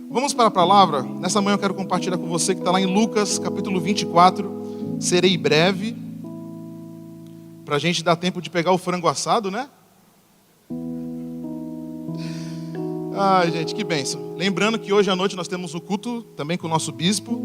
Vamos para a palavra. Nessa manhã eu quero compartilhar com você que está lá em Lucas capítulo 24. Serei breve, para a gente dar tempo de pegar o frango assado, né? Ai, gente, que bênção. Lembrando que hoje à noite nós temos o culto também com o nosso bispo.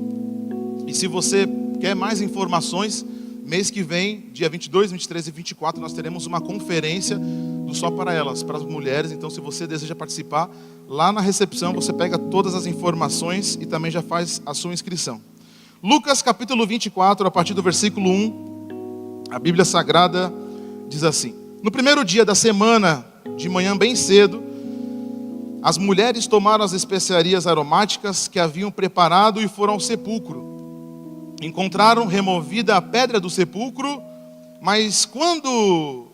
E se você quer mais informações, mês que vem, dia 22, 23 e 24, nós teremos uma conferência do Só para Elas, para as mulheres. Então, se você deseja participar, lá na recepção você pega todas as informações e também já faz a sua inscrição. Lucas capítulo 24, a partir do versículo 1, a Bíblia Sagrada diz assim: No primeiro dia da semana, de manhã bem cedo, as mulheres tomaram as especiarias aromáticas que haviam preparado e foram ao sepulcro. Encontraram removida a pedra do sepulcro, mas quando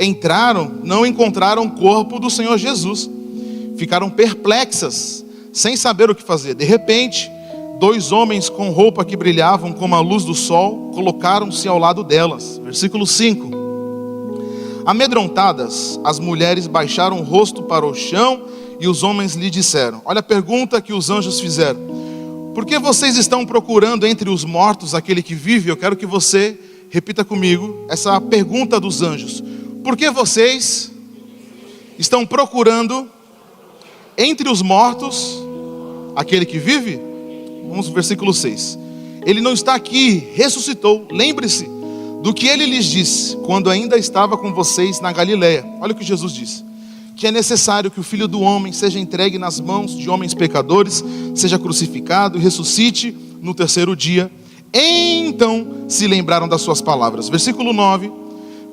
entraram, não encontraram o corpo do Senhor Jesus. Ficaram perplexas, sem saber o que fazer. De repente, dois homens com roupa que brilhavam como a luz do sol, colocaram-se ao lado delas. Versículo 5. Amedrontadas, as mulheres baixaram o rosto para o chão e os homens lhe disseram: Olha a pergunta que os anjos fizeram. Por que vocês estão procurando entre os mortos aquele que vive? Eu quero que você repita comigo essa pergunta dos anjos. Por que vocês estão procurando entre os mortos aquele que vive? Vamos ao versículo 6. Ele não está aqui, ressuscitou. Lembre-se do que ele lhes disse quando ainda estava com vocês na Galileia. Olha o que Jesus disse: que é necessário que o Filho do Homem seja entregue nas mãos de homens pecadores, seja crucificado e ressuscite no terceiro dia. Então se lembraram das suas palavras. Versículo 9.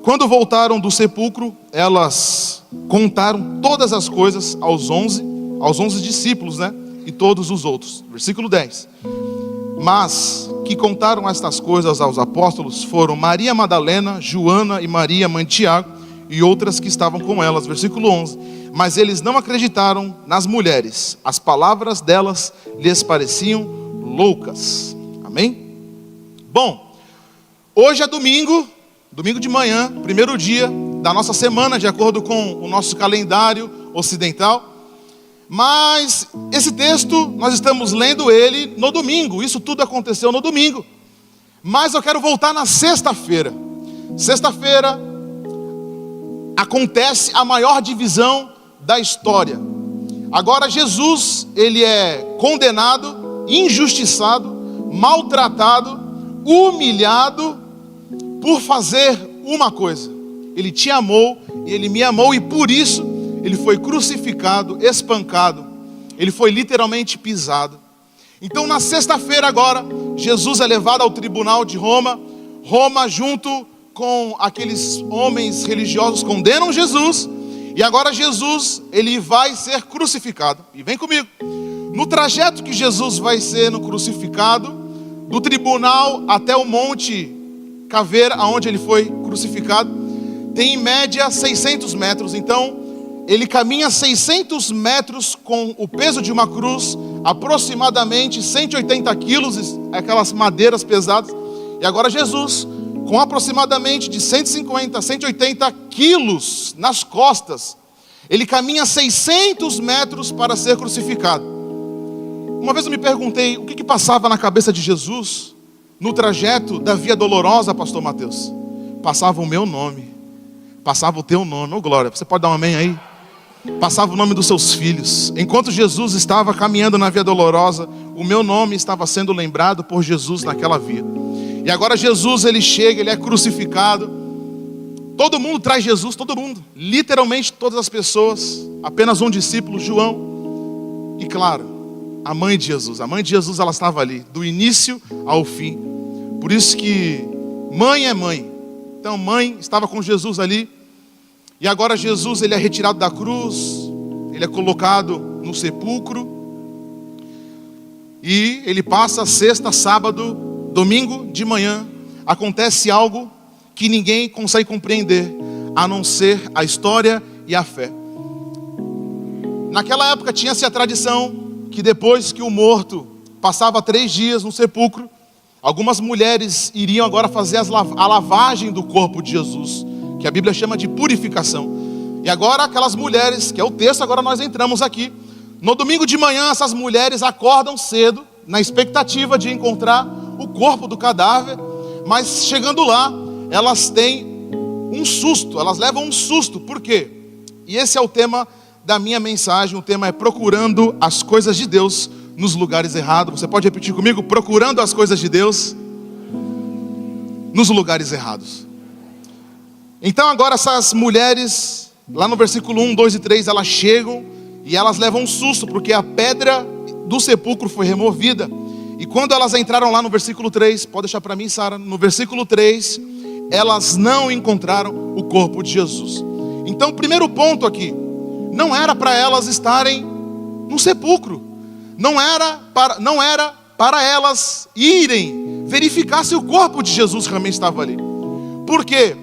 Quando voltaram do sepulcro, elas contaram todas as coisas aos 11 discípulos, né? E todos os outros. Versículo 10. Mas que contaram estas coisas aos apóstolos foram Maria Madalena, Joana e Maria, mãe de Tiago, e outras que estavam com elas. Versículo 11. Mas eles não acreditaram nas mulheres. As palavras delas lhes pareciam loucas. Amém? Bom, hoje é domingo de manhã, primeiro dia da nossa semana, de acordo com o nosso calendário ocidental. Mas esse texto, nós estamos lendo ele no domingo. Isso tudo aconteceu no domingo. Mas eu quero voltar na sexta-feira. Sexta-feira acontece a maior divisão da história. Agora Jesus, ele é condenado, injustiçado, maltratado, humilhado por fazer uma coisa. Ele te amou e ele me amou, e por isso ele foi crucificado, espancado. Ele foi literalmente pisado. Então na sexta-feira agora, Jesus é levado ao tribunal de Roma. Roma, junto com aqueles homens religiosos, condenam Jesus. E agora Jesus, ele vai ser crucificado. E vem comigo. No trajeto que Jesus vai ser crucificado, do tribunal até o Monte Caveira, aonde ele foi crucificado, tem em média 600 metros. Então ele caminha 600 metros com o peso de uma cruz, aproximadamente 180 quilos, aquelas madeiras pesadas. E agora Jesus, com aproximadamente de 150 a 180 quilos nas costas, ele caminha 600 metros para ser crucificado. Uma vez eu me perguntei, o que passava na cabeça de Jesus no trajeto da Via Dolorosa, pastor Mateus? Passava o meu nome, passava o teu nome. Ô glória, você pode dar um amém aí? Passava o nome dos seus filhos. Enquanto Jesus estava caminhando na Via Dolorosa, o meu nome estava sendo lembrado por Jesus naquela via. E agora Jesus, ele chega, ele é crucificado. Todo mundo traz Jesus, todo mundo. Literalmente todas as pessoas. Apenas um discípulo, João. E claro, a mãe de Jesus. A mãe de Jesus, ela estava ali, do início ao fim. Por isso que mãe é mãe. Então mãe estava com Jesus ali. E agora Jesus, ele é retirado da cruz. Ele é colocado no sepulcro. E ele passa sexta, sábado, domingo de manhã. Acontece algo que ninguém consegue compreender, a não ser a história e a fé. Naquela época tinha-se a tradição que depois que o morto passava 3 dias no sepulcro, algumas mulheres iriam agora fazer a lavagem do corpo de Jesus, que a Bíblia chama de purificação. E agora aquelas mulheres, que é o texto, agora nós entramos aqui, No domingo de manhã, essas mulheres acordam cedo, na expectativa de encontrar o corpo do cadáver, mas chegando lá, elas têm um susto, elas levam um susto. Por quê? E esse é o tema da minha mensagem. O tema é procurando as coisas de Deus nos lugares errados. Você pode repetir comigo? Procurando as coisas de Deus nos lugares errados. Então agora essas mulheres, lá no versículo 1, 2 e 3, elas chegam e elas levam um susto, porque a pedra do sepulcro foi removida. E quando elas entraram lá no versículo 3, pode deixar para mim, Sara, no versículo 3, elas não encontraram o corpo de Jesus. Então o primeiro ponto aqui, não era para elas estarem no sepulcro, não era para elas irem verificar se o corpo de Jesus realmente estava ali. Por quê?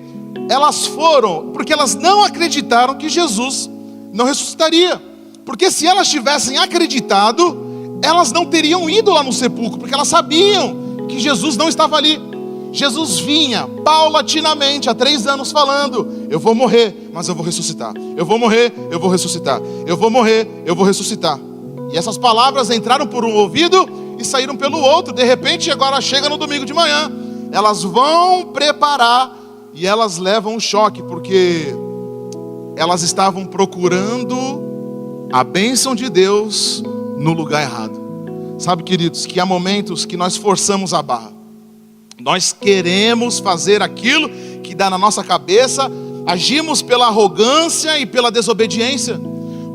Elas foram porque elas não acreditaram que Jesus não ressuscitaria. Porque se elas tivessem acreditado, elas não teriam ido lá no sepulcro, porque elas sabiam que Jesus não estava ali. Jesus vinha paulatinamente há 3 anos falando: eu vou morrer, mas eu vou ressuscitar. Eu vou morrer, eu vou ressuscitar. Eu vou morrer, eu vou ressuscitar. E essas palavras entraram por um ouvido e saíram pelo outro. De repente, agora chega no domingo de manhã, elas vão preparar e elas levam um choque, porque elas estavam procurando a bênção de Deus no lugar errado. Sabe, queridos, que há momentos que nós forçamos a barra. Nós queremos fazer aquilo que dá na nossa cabeça, agimos pela arrogância e pela desobediência.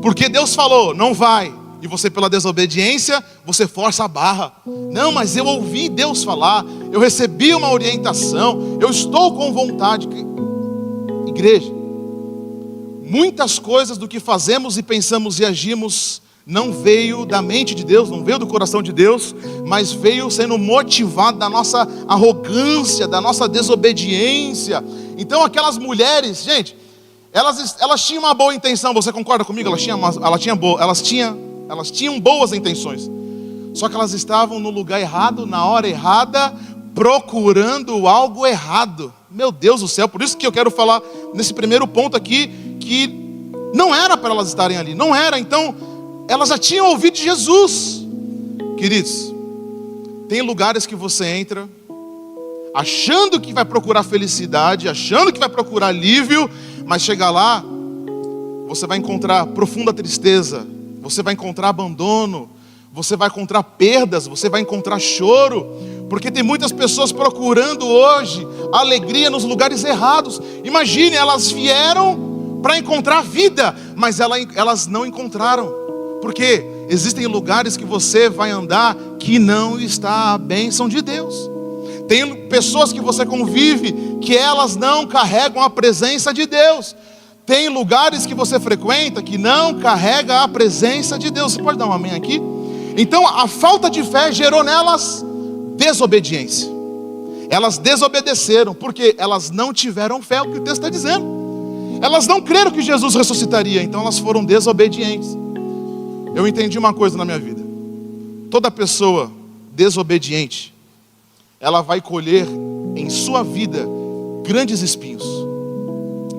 Porque Deus falou, não vai, e você pela desobediência, você força a barra. Não, mas eu ouvi Deus falar, eu recebi uma orientação, eu estou com vontade. Igreja, muitas coisas do que fazemos e pensamos e agimos não veio da mente de Deus, não veio do coração de Deus, mas veio sendo motivado da nossa arrogância, da nossa desobediência. Então aquelas mulheres, gente, elas tinham uma boa intenção, você concorda comigo? Elas tinham boas intenções, só que elas estavam no lugar errado, na hora errada, procurando algo errado. Meu Deus do céu, por isso que eu quero falar nesse primeiro ponto aqui, que não era para elas estarem ali, não era. Então elas já tinham ouvido de Jesus. Queridos, tem lugares que você entra achando que vai procurar felicidade, achando que vai procurar alívio, mas chega lá, você vai encontrar profunda tristeza, você vai encontrar abandono, você vai encontrar perdas, você vai encontrar choro, porque tem muitas pessoas procurando hoje alegria nos lugares errados. Imagine, elas vieram para encontrar vida, mas elas não encontraram. Porque existem lugares que você vai andar que não está a bênção de Deus. Tem pessoas que você convive que elas não carregam a presença de Deus. Tem lugares que você frequenta que não carrega a presença de Deus. Você pode dar um amém aqui? Então a falta de fé gerou nelas desobediência. Elas desobedeceram porque elas não tiveram fé, o que o texto está dizendo. Elas não creram que Jesus ressuscitaria, então elas foram desobedientes. Eu entendi uma coisa na minha vida: toda pessoa desobediente, ela vai colher em sua vida grandes espinhos,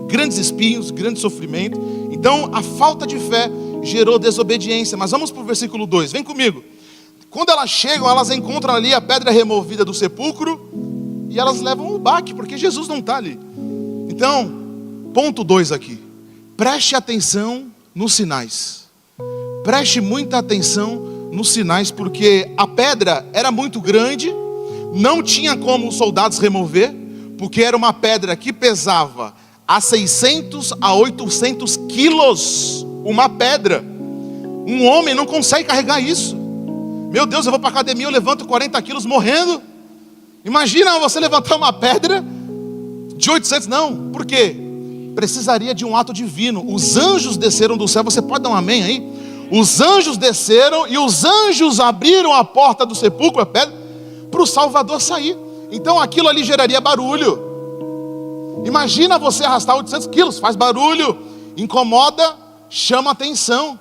grande sofrimento. Então a falta de fé gerou desobediência. Mas vamos para o versículo 2, vem comigo. Quando elas chegam, elas encontram ali a pedra removida do sepulcro, e elas levam o baque, porque Jesus não está ali. Então, ponto 2 aqui, preste atenção nos sinais. Preste muita atenção nos sinais, porque a pedra era muito grande, não tinha como os soldados remover, porque era uma pedra que pesava a 600 a 800 quilos, uma pedra. Um homem não consegue carregar isso. Meu Deus, eu vou para a academia, eu levanto 40 quilos morrendo. Imagina você levantar uma pedra de 800, não, por quê? Precisaria de um ato divino. Os anjos desceram do céu, você pode dar um amém aí? Os anjos desceram e os anjos abriram a porta do sepulcro, a pedra, para o Salvador sair. Então aquilo ali geraria barulho. Imagina você arrastar 800 quilos, faz barulho, incomoda, chama atenção.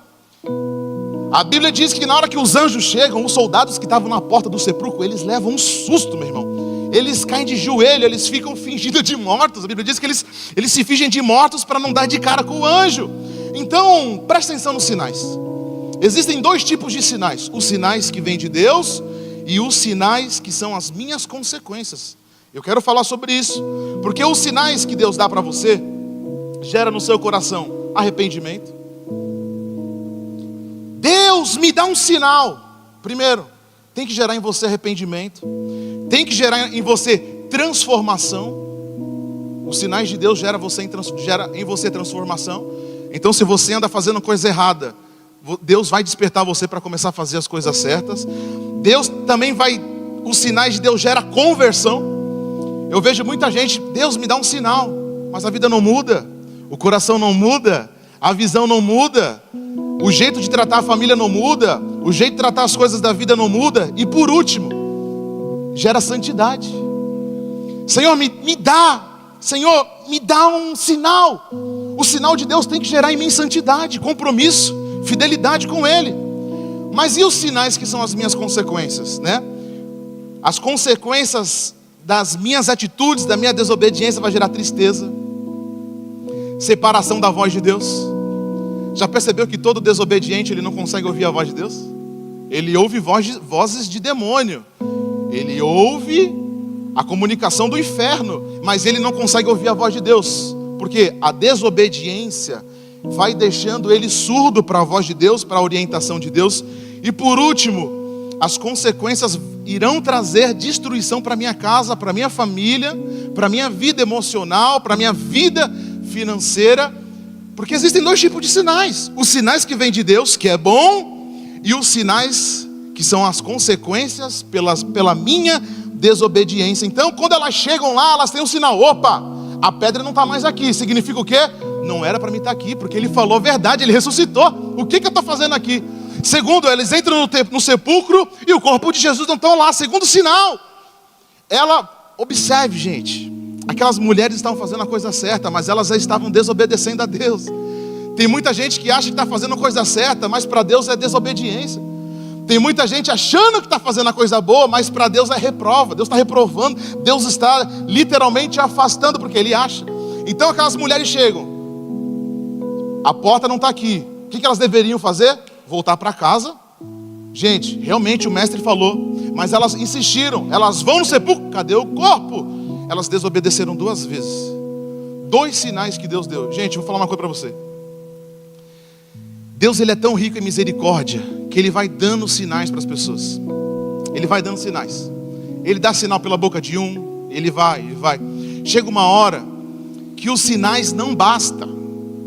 A Bíblia diz que na hora que os anjos chegam, os soldados que estavam na porta do sepulcro, eles levam um susto, meu irmão. Eles caem de joelho, eles ficam fingindo de mortos. A Bíblia diz que eles se fingem de mortos para não dar de cara com o anjo. Então, presta atenção nos sinais. Existem dois tipos de sinais: os sinais que vêm de Deus e os sinais que são as minhas consequências. Eu quero falar sobre isso, porque os sinais que Deus dá para você gera no seu coração arrependimento. Deus me dá um sinal. Primeiro, tem que gerar em você arrependimento, tem que gerar em você transformação. Os sinais de Deus gera em você transformação. Então, se você anda fazendo coisa errada, Deus vai despertar você para começar a fazer as coisas certas. Deus também vai, os sinais de Deus gera conversão. Eu vejo muita gente, Deus me dá um sinal, mas a vida não muda, o coração não muda, a visão não muda, o jeito de tratar a família não muda, o jeito de tratar as coisas da vida não muda. E por último, gera santidade. Senhor, me dá um sinal. O sinal de Deus tem que gerar em mim santidade, compromisso, fidelidade com Ele. Mas e os sinais que são as minhas consequências, né? As consequências das minhas atitudes, da minha desobediência, vai gerar tristeza, separação da voz de Deus. Já percebeu que todo desobediente, ele não consegue ouvir a voz de Deus? Ele ouve vozes de demônio, ele ouve a comunicação do inferno, mas ele não consegue ouvir a voz de Deus, porque a desobediência vai deixando ele surdo para a voz de Deus, para a orientação de Deus. E por último, as consequências irão trazer destruição para minha casa, para minha família, para minha vida emocional, para minha vida financeira, porque existem dois tipos de sinais: os sinais que vêm de Deus, que é bom, e os sinais que são as consequências pela minha desobediência. Então, quando elas chegam lá, elas têm um sinal: opa, a pedra não está mais aqui. Significa o quê? Não era para mim estar aqui, porque Ele falou a verdade, Ele ressuscitou. O que eu estou fazendo aqui? Segundo, eles entram no sepulcro e o corpo de Jesus não está lá. Segundo sinal, observe, gente, aquelas mulheres estavam fazendo a coisa certa, mas elas já estavam desobedecendo a Deus. Tem muita gente que acha que está fazendo a coisa certa, mas para Deus é desobediência. Tem muita gente achando que está fazendo a coisa boa, mas para Deus é reprova. Deus está reprovando, Deus está literalmente afastando, porque Ele acha. Então aquelas mulheres chegam, a porta não está aqui. O que elas deveriam fazer? Voltar para casa. Gente, realmente o mestre falou, mas elas insistiram. Elas vão no sepulcro, cadê o corpo? Elas desobedeceram 2 vezes. 2 sinais que Deus deu. Gente, eu vou falar uma coisa para você. Deus, Ele é tão rico em misericórdia, que Ele vai dando sinais para as pessoas. Ele vai dando sinais. Ele dá sinal pela boca de um, Ele vai. Chega uma hora que os sinais não bastam.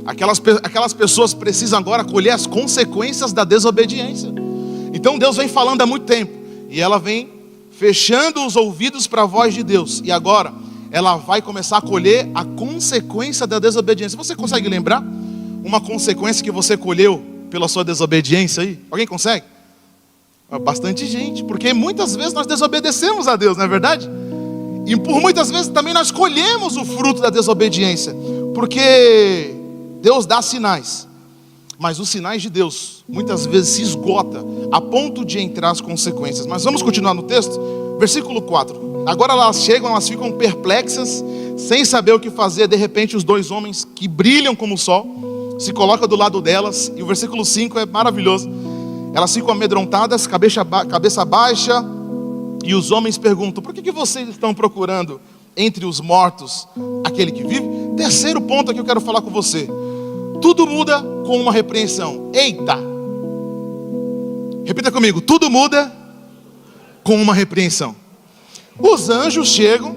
Aquelas pessoas precisam agora colher as consequências da desobediência. Então Deus vem falando há muito tempo, e ela vem fechando os ouvidos para a voz de Deus. E agora ela vai começar a colher a consequência da desobediência. Você consegue lembrar uma consequência que você colheu pela sua desobediência aí? Alguém consegue? Bastante gente, porque muitas vezes nós desobedecemos a Deus, não é verdade? E por muitas vezes também nós colhemos o fruto da desobediência, porque Deus dá sinais, mas os sinais de Deus muitas vezes se esgotam a ponto de entrar as consequências. Mas vamos continuar no texto, versículo 4. Agora elas chegam, elas ficam perplexas, sem saber o que fazer. De repente os 2 homens que brilham como o sol se colocam do lado delas, e o versículo 5 é maravilhoso. Elas ficam amedrontadas, cabeça baixa, e os homens perguntam: por que vocês estão procurando entre os mortos aquele que vive? Terceiro ponto que eu quero falar com você: tudo muda com uma repreensão. Eita! Repita comigo: tudo muda com uma repreensão. Os anjos chegam.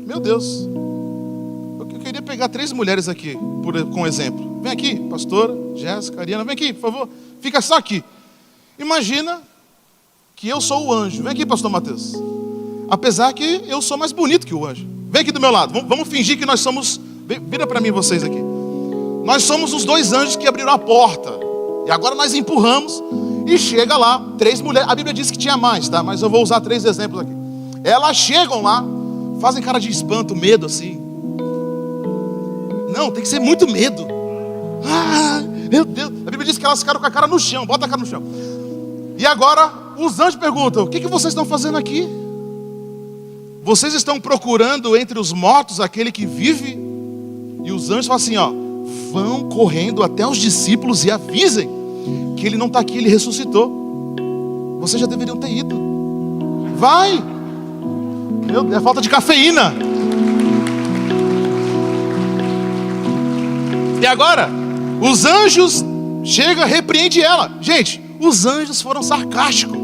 Meu Deus, eu queria pegar 3 mulheres aqui com exemplo. Vem aqui, pastora Jéssica, Ariana, vem aqui, por favor. Fica só aqui. Imagina que eu sou o anjo. Vem aqui, pastor Mateus. Apesar que eu sou mais bonito que o anjo. Vem aqui do meu lado. Vamos fingir que nós somos... Vira para mim vocês aqui. Nós somos os 2 anjos que abriram a porta. E agora nós empurramos e chega lá 3 mulheres. A Bíblia diz que tinha mais, tá? Mas eu vou usar 3 exemplos aqui. Elas chegam lá, fazem cara de espanto, medo assim. Não, tem que ser muito medo. Ah, meu Deus. A Bíblia diz que elas ficaram com a cara no chão. Bota a cara no chão. E agora os anjos perguntam: o que vocês estão fazendo aqui? Vocês estão procurando entre os mortos aquele que vive? E os anjos falam assim, vão correndo até os discípulos e avisem. que ele não está aqui, ele ressuscitou. Vocês já deveriam ter ido. Vai! Meu Deus, é falta de cafeína. E agora, os anjos chegam, repreende ela. Gente, os anjos foram sarcásticos.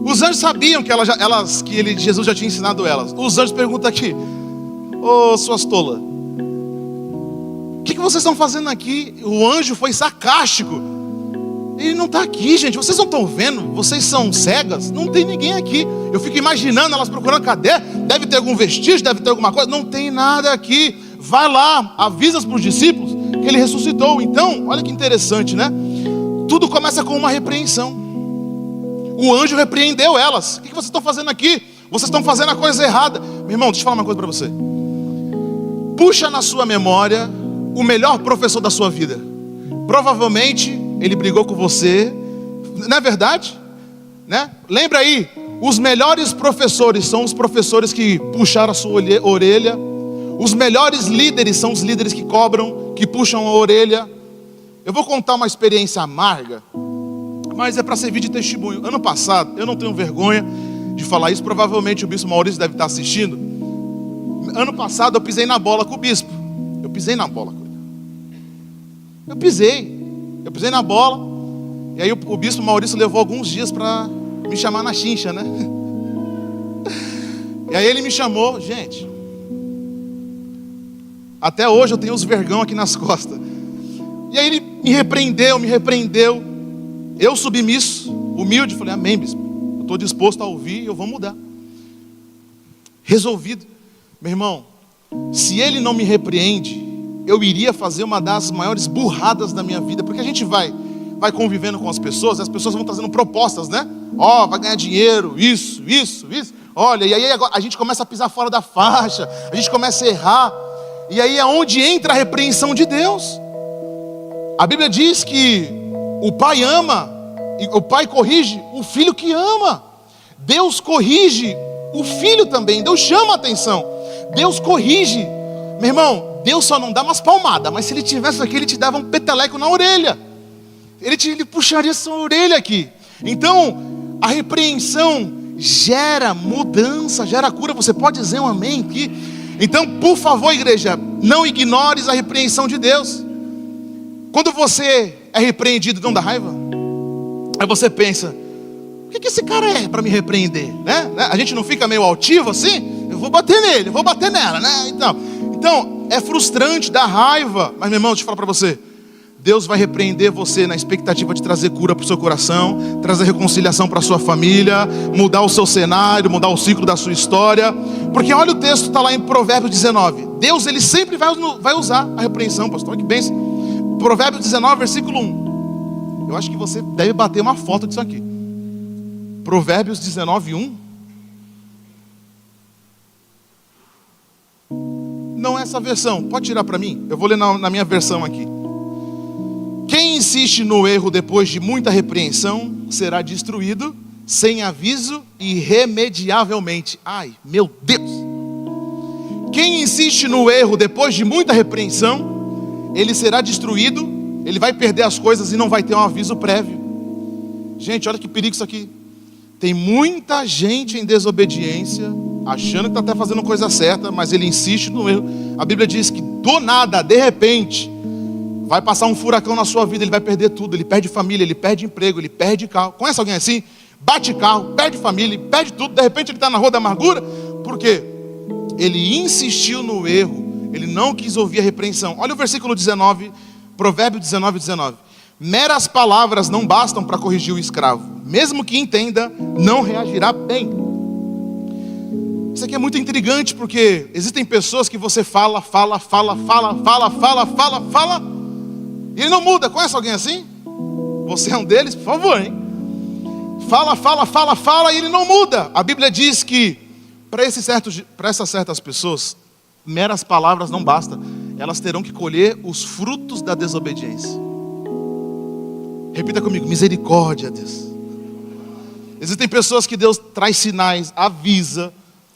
Os anjos sabiam que Jesus já tinha ensinado elas. Os anjos perguntam aqui: ô suas tolas, o que vocês estão fazendo aqui? O anjo foi sarcástico. Ele não está aqui, gente. Vocês não estão vendo? Vocês são cegas? Não tem ninguém aqui. Eu fico imaginando elas procurando, cadê? Deve ter algum vestígio, deve ter alguma coisa. Não tem nada aqui. Vai lá, avisa para os discípulos que ele ressuscitou. Então, olha que interessante, né? Tudo começa com uma repreensão. O anjo repreendeu elas. O que vocês estão fazendo aqui? Vocês estão fazendo a coisa errada. Meu irmão, deixa eu falar uma coisa para você. Puxa na sua memória o melhor professor da sua vida. Provavelmente ele brigou com você. Não é verdade? Né? Lembra aí, os melhores professores são os professores que puxaram a sua orelha. Os melhores líderes são os líderes que cobram, que puxam a orelha. Eu vou contar uma experiência amarga, mas é para servir de testemunho. Ano passado, eu não tenho vergonha de falar isso, provavelmente o bispo Maurício deve estar assistindo. Ano passado eu pisei na bola com o bispo. Eu pisei na bola com ele. Eu pisei na bola. E aí o bispo Maurício levou alguns dias para me chamar na chincha, né? E aí ele me chamou, gente. Até hoje eu tenho os vergão aqui nas costas. E aí ele me repreendeu. Eu submisso, humilde, falei: amém, bispo. Eu estou disposto a ouvir e eu vou mudar. Resolvido. Meu irmão, se ele não me repreende, eu iria fazer uma das maiores burradas da minha vida. Porque a gente vai convivendo com as pessoas, e as pessoas vão trazendo propostas, né? Ó, vai ganhar dinheiro, isso. Olha, e aí agora a gente começa a pisar fora da faixa, a gente começa a errar. E aí é onde entra a repreensão de Deus. A Bíblia diz que o pai ama, e o pai corrige o filho que ama. Deus corrige o filho também. Deus chama a atenção. Deus corrige. Meu irmão, Deus só não dá umas palmadas, mas se ele tivesse aqui, ele te dava um peteleco na orelha. Ele puxaria essa orelha aqui. Então, a repreensão gera mudança, gera cura. Você pode dizer um amém aqui? Então, por favor, igreja, não ignores a repreensão de Deus. Quando você é repreendido, não dá raiva? Aí você pensa: o que esse cara é para me repreender? Né? A gente não fica meio altivo assim? Eu vou bater nele, eu vou bater nela, né? Então é frustrante, dá raiva. Mas meu irmão, deixa eu falar para você: Deus vai repreender você na expectativa de trazer cura para o seu coração, trazer reconciliação para a sua família, mudar o seu cenário, mudar o ciclo da sua história. Porque olha o texto, está lá em Provérbios 19. Deus, ele sempre vai usar a repreensão, pastor. Olha que bênção. Provérbios 19, versículo 1. Eu acho que você deve bater uma foto disso aqui. Provérbios 19, 1. Não é essa versão, pode tirar para mim? Eu vou ler na minha versão aqui. Quem insiste no erro depois de muita repreensão será destruído sem aviso e irremediavelmente. Ai, meu Deus! Quem insiste no erro depois de muita repreensão, ele será destruído, ele vai perder as coisas e não vai ter um aviso prévio. Gente, olha que perigo isso aqui. Tem muita gente em desobediência, achando que está até fazendo coisa certa, mas ele insiste no erro. A Bíblia diz que do nada, de repente, vai passar um furacão na sua vida, ele vai perder tudo. Ele perde família, ele perde emprego, ele perde carro. Conhece alguém assim? Bate carro, perde família, perde tudo. De repente ele está na rua da amargura. Por quê? Ele insistiu no erro. Ele não quis ouvir a repreensão. Olha o versículo 19, Provérbios 19, 19. Meras palavras não bastam para corrigir o escravo. Mesmo que entenda, não reagirá bem. Isso aqui é muito intrigante, porque existem pessoas que você fala, e ele não muda. Conhece alguém assim? Você é um deles? Por favor, hein? Fala, e ele não muda. A Bíblia diz que para essas certas pessoas, meras palavras não bastam. Elas terão que colher os frutos da desobediência. Repita comigo: misericórdia, Deus. Existem pessoas que Deus traz sinais, avisa,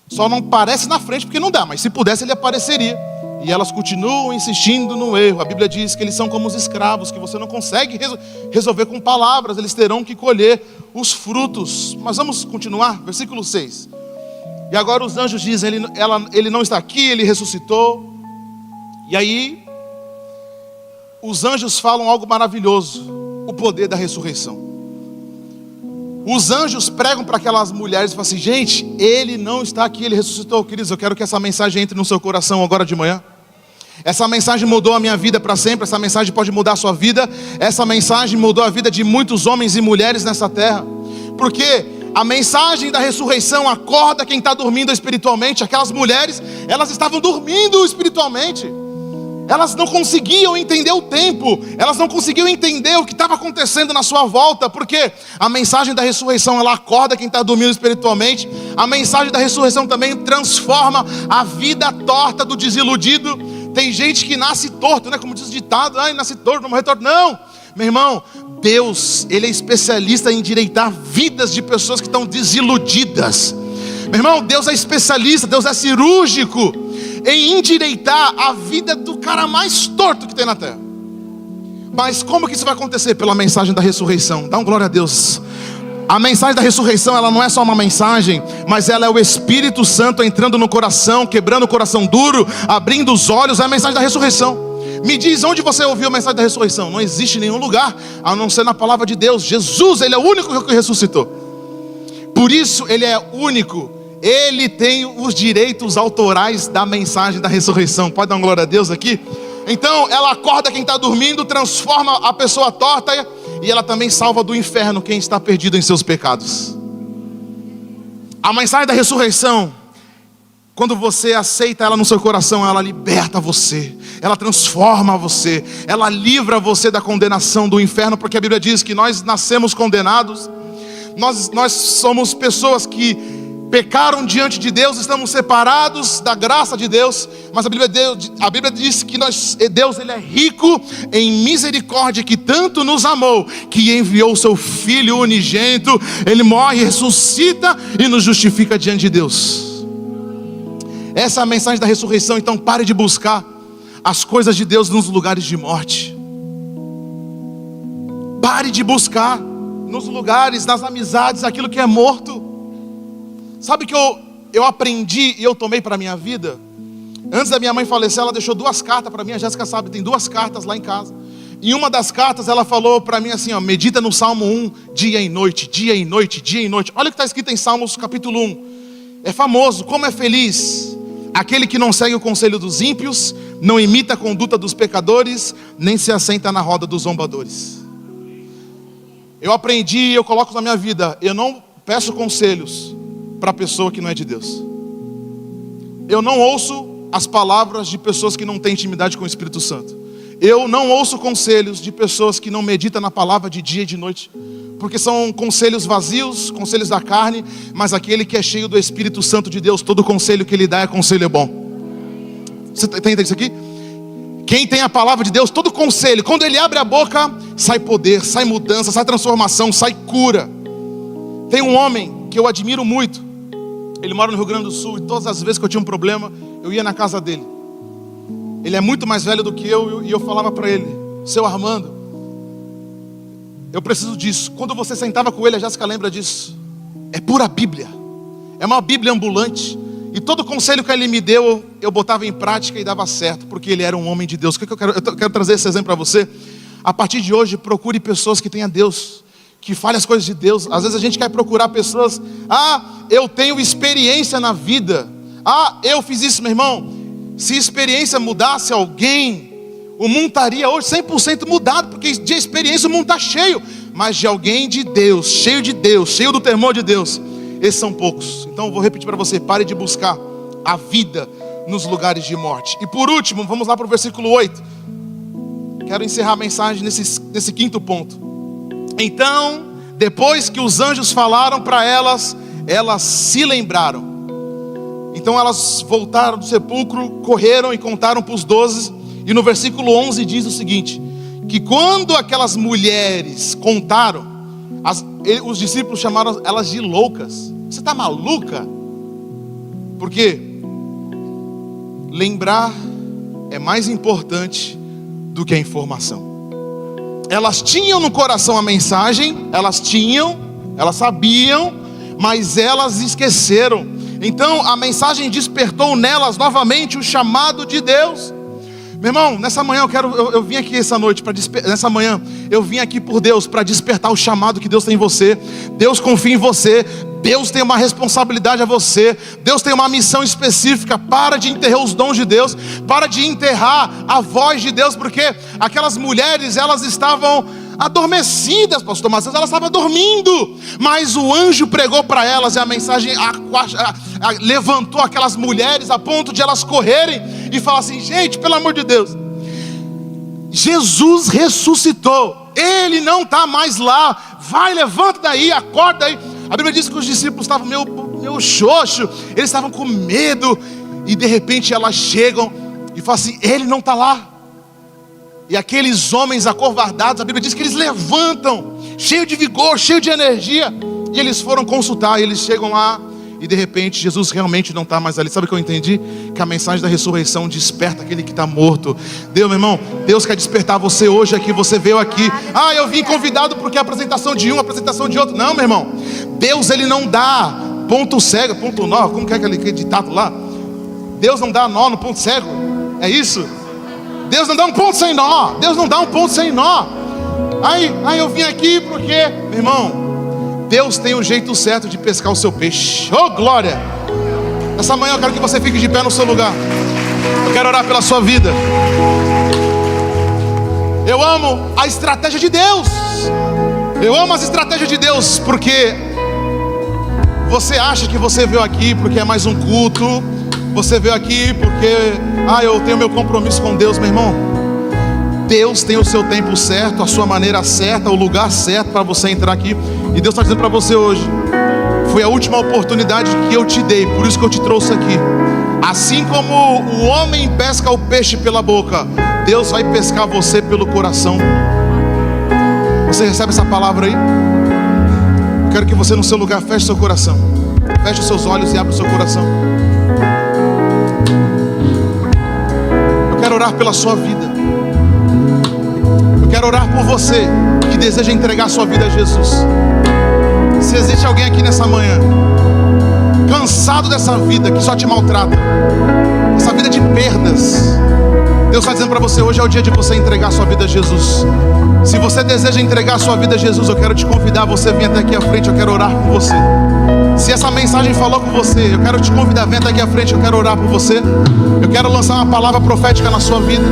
só não aparece na frente porque não dá, mas se pudesse ele apareceria. e elas continuam insistindo no erro. A Bíblia diz que eles são como os escravos, que você não consegue resolver com palavras, eles terão que colher os frutos. Mas vamos continuar, versículo 6. E agora os anjos dizem, ele não está aqui, ele ressuscitou. E aí, os anjos falam algo maravilhoso, o poder da ressurreição. Os anjos pregam para aquelas mulheres e falam assim: gente, ele não está aqui, ele ressuscitou. Queridos, eu quero que essa mensagem entre no seu coração agora de manhã. Essa mensagem mudou a minha vida para sempre. Essa mensagem pode mudar a sua vida. Essa mensagem mudou a vida de muitos homens e mulheres nessa terra. Porque a mensagem da ressurreição acorda quem está dormindo espiritualmente. Aquelas mulheres, elas estavam dormindo espiritualmente. Elas não conseguiam entender o tempo, elas não conseguiam entender o que estava acontecendo na sua volta, porque a mensagem da ressurreição, ela acorda quem está dormindo espiritualmente. A mensagem da ressurreição também transforma a vida torta do desiludido. Tem gente que nasce torto, né? Como diz o ditado, nasce torto, não morre torto. Não, meu irmão, Deus, Ele é especialista em endireitar vidas de pessoas que estão desiludidas. Meu irmão, Deus é especialista, Deus é cirúrgico em endireitar a vida do cara mais torto que tem na terra. Mas como que isso vai acontecer? Pela mensagem da ressurreição. Dá um glória a Deus. A mensagem da ressurreição, ela não é só uma mensagem, mas ela é o Espírito Santo entrando no coração, quebrando o coração duro, abrindo os olhos. É a mensagem da ressurreição. Me diz, onde você ouviu a mensagem da ressurreição? Não existe nenhum lugar, a não ser na palavra de Deus. Jesus, Ele é o único que ressuscitou. Por isso Ele é único. Ele tem os direitos autorais da mensagem da ressurreição. Pode dar uma glória a Deus aqui? Então ela acorda quem está dormindo, transforma a pessoa torta, e ela também salva do inferno quem está perdido em seus pecados. A mensagem da ressurreição, quando você aceita ela no seu coração, ela liberta você, ela transforma você, ela livra você da condenação do inferno. Porque a Bíblia diz que nós nascemos condenados. Nós somos pessoas que pecaram diante de Deus, estamos separados da graça de Deus. Mas a Bíblia diz que Deus, Ele é rico em misericórdia, que tanto nos amou, que enviou o seu Filho unigênito. Ele morre, ressuscita e nos justifica diante de Deus. Essa é a mensagem da ressurreição. Então pare de buscar as coisas de Deus nos lugares de morte. Pare de buscar nos lugares, nas amizades, aquilo que é morto. Sabe que eu aprendi e eu tomei para a minha vida? Antes da minha mãe falecer, ela deixou 2 cartas para mim. A Jéssica sabe, tem 2 cartas lá em casa. Em uma das cartas ela falou para mim assim, medita no Salmo 1, dia e noite, dia e noite, dia e noite. Olha o que está escrito em Salmos capítulo 1. É famoso, como é feliz aquele que não segue o conselho dos ímpios, não imita a conduta dos pecadores, nem se assenta na roda dos zombadores. Eu aprendi e eu coloco na minha vida, eu não peço conselhos para pessoa que não é de Deus. Eu não ouço as palavras de pessoas que não têm intimidade com o Espírito Santo. Eu não ouço conselhos de pessoas que não meditam na palavra de dia e de noite, porque são conselhos vazios, conselhos da carne. Mas aquele que é cheio do Espírito Santo de Deus, todo conselho que ele dá é conselho bom. Você entende isso aqui? Quem tem a palavra de Deus, todo conselho, quando ele abre a boca, sai poder, sai mudança, sai transformação, sai cura. Tem um homem que eu admiro muito. Ele mora no Rio Grande do Sul, e todas as vezes que eu tinha um problema, eu ia na casa dele. Ele é muito mais velho do que eu, e eu falava para ele: seu Armando, eu preciso disso. Quando você sentava com ele, a Jéssica lembra disso. É pura Bíblia, é uma Bíblia ambulante. E todo conselho que ele me deu, eu botava em prática e dava certo, porque ele era um homem de Deus. O que eu quero trazer esse exemplo para você? A partir de hoje, procure pessoas que tenham Deus, que fale as coisas de Deus. Às vezes a gente quer procurar pessoas: eu tenho experiência na vida, eu fiz isso. Meu irmão, se experiência mudasse alguém, o mundo estaria hoje 100% mudado, porque de experiência o mundo está cheio. Mas de alguém de Deus, cheio do temor de Deus, esses são poucos. Então eu vou repetir para você: pare de buscar a vida nos lugares de morte. E por último, vamos lá para o versículo 8. Quero encerrar a mensagem nesse 5º ponto. Então, depois que os anjos falaram para elas, elas se lembraram. Então elas voltaram do sepulcro, correram e contaram para os 12. E no versículo 11 diz o seguinte: que quando aquelas mulheres contaram, os discípulos chamaram elas de loucas. Você está maluca? Porque lembrar é mais importante do que a informação. Elas tinham no coração a mensagem, elas sabiam, mas elas esqueceram. Então a mensagem despertou nelas novamente o chamado de Deus. Meu irmão, nessa manhã eu vim aqui essa noite nessa manhã eu vim aqui por Deus para despertar o chamado que Deus tem em você. Deus confia em você. Deus tem uma responsabilidade a você. Deus tem uma missão específica. Para de enterrar os dons de Deus. Para de enterrar a voz de Deus, porque aquelas mulheres, elas estavam adormecidas, pastor Marcelo, elas estavam dormindo, mas o anjo pregou para elas, e a mensagem levantou aquelas mulheres a ponto de elas correrem e falar assim: gente, pelo amor de Deus, Jesus ressuscitou, Ele não está mais lá, vai, levanta daí, acorda aí. A Bíblia diz que os discípulos estavam meio xoxo, eles estavam com medo, e de repente elas chegam e falam assim: Ele não está lá. E aqueles homens acovardados, a Bíblia diz que eles levantam, cheio de vigor, cheio de energia, e eles foram consultar, e eles chegam lá, e de repente Jesus realmente não está mais ali. Sabe o que eu entendi? Que a mensagem da ressurreição desperta aquele que está morto. Deus, meu irmão, Deus quer despertar você hoje aqui. Você veio aqui, eu vim convidado porque é a apresentação de um, a apresentação de outro. Não, meu irmão, Deus, Ele não dá ponto cego, ponto nó, como que é aquele ditado lá? Deus não dá nó no ponto cego, é isso? Deus não dá um ponto sem nó. Deus não dá um ponto sem nó. Aí eu vim aqui porque, meu irmão, Deus tem um jeito certo de pescar o seu peixe. Oh, glória! Essa manhã eu quero que você fique de pé no seu lugar. Eu quero orar pela sua vida. Eu amo a estratégia de Deus. Eu amo as estratégias de Deus, porque você acha que você veio aqui porque é mais um culto. Você veio aqui porque eu tenho meu compromisso com Deus. Meu irmão, Deus tem o seu tempo certo, a sua maneira certa, o lugar certo para você entrar aqui. E Deus está dizendo para você hoje: foi a última oportunidade que eu te dei, por isso que eu te trouxe aqui. Assim como o homem pesca o peixe pela boca, Deus vai pescar você pelo coração. Você recebe essa palavra aí? Eu quero que você no seu lugar feche seu coração. Feche os seus olhos e abra o seu coração. Eu quero orar pela sua vida. Eu quero orar por você que deseja entregar sua vida a Jesus. Se existe alguém aqui nessa manhã cansado dessa vida que só te maltrata, essa vida de perdas, Deus está dizendo para você: hoje é o dia de você entregar sua vida a Jesus. Se você deseja entregar sua vida a Jesus, eu quero te convidar, você vir até aqui à frente, eu quero orar por você. Se essa mensagem falou com você, eu quero te convidar, vem até aqui à frente, eu quero orar por você. Eu quero lançar uma palavra profética na sua vida,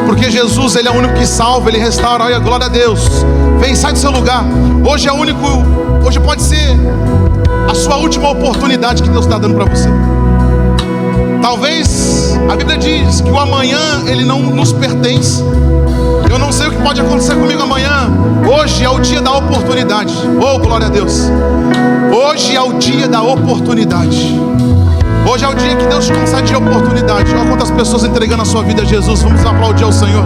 porque Jesus, Ele é o único que salva, Ele restaura. Olha, glória a Deus. Vem, sai do seu lugar. Hoje é o único, hoje pode ser a sua última oportunidade que Deus está dando para você. Talvez, a Bíblia diz que o amanhã, ele não nos pertence. Eu não sei o que pode acontecer comigo amanhã. Hoje é o dia da oportunidade. Oh, glória a Deus. Hoje é o dia da oportunidade. Hoje é o dia que Deus te concede oportunidade. Olha quantas pessoas entregando a sua vida a Jesus. Vamos aplaudir ao Senhor.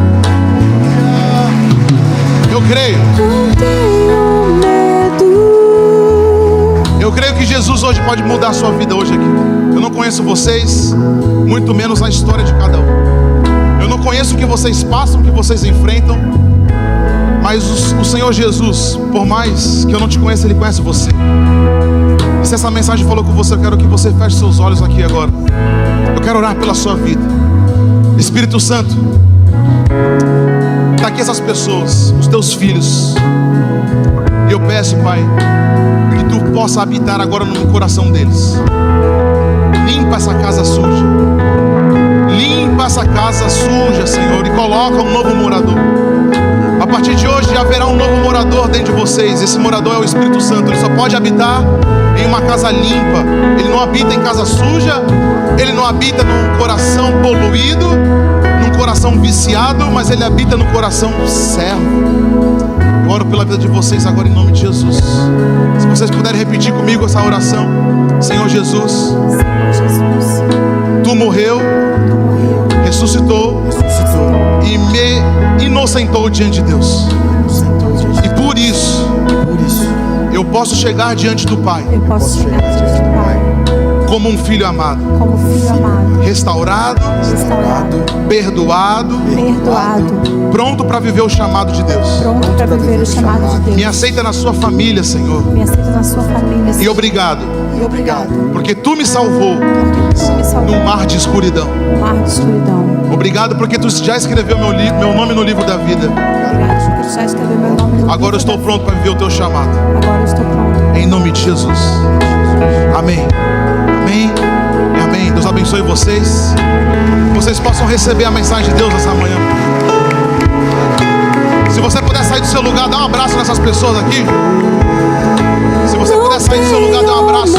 Eu creio. Eu creio que Jesus hoje pode mudar a sua vida hoje aqui. Eu não conheço vocês, muito menos a história de cada um. Eu não conheço o que vocês passam, o que vocês enfrentam, mas o Senhor Jesus, por mais que eu não te conheça, Ele conhece você. E se essa mensagem falou com você, eu quero que você feche seus olhos aqui agora. Eu quero orar pela sua vida. Espírito Santo, está aqui essas pessoas, os teus filhos. E eu peço, Pai, que Tu possa habitar agora no coração deles. Limpa essa casa suja. Limpa essa casa suja, Senhor, e coloca um novo morador. A partir de hoje haverá um novo morador dentro de vocês. Esse morador é o Espírito Santo. Ele só pode habitar em uma casa limpa. Ele não habita em casa suja. Ele não habita num coração poluído, num coração viciado, mas ele habita no coração servo. Eu oro pela vida de vocês agora em nome de Jesus. Se vocês puderem repetir comigo essa oração. Senhor Jesus, Tu morreu, ressuscitou e me inocentou diante de Deus. E por isso eu posso chegar diante do Pai como um filho amado, restaurado, perdoado, pronto para viver o chamado de Deus. Me aceita na sua família, Senhor. E obrigado, porque tu me salvou num mar de escuridão. Obrigado porque tu já escreveu meu nome no livro da vida. Agora eu estou pronto para viver o teu chamado. Em nome de Jesus. Amém. Amém. E amém. Deus abençoe vocês. Que vocês possam receber a mensagem de Deus essa manhã. Se você puder sair do seu lugar, dá um abraço nessas pessoas aqui. Se você puder sair do seu lugar, dá um abraço.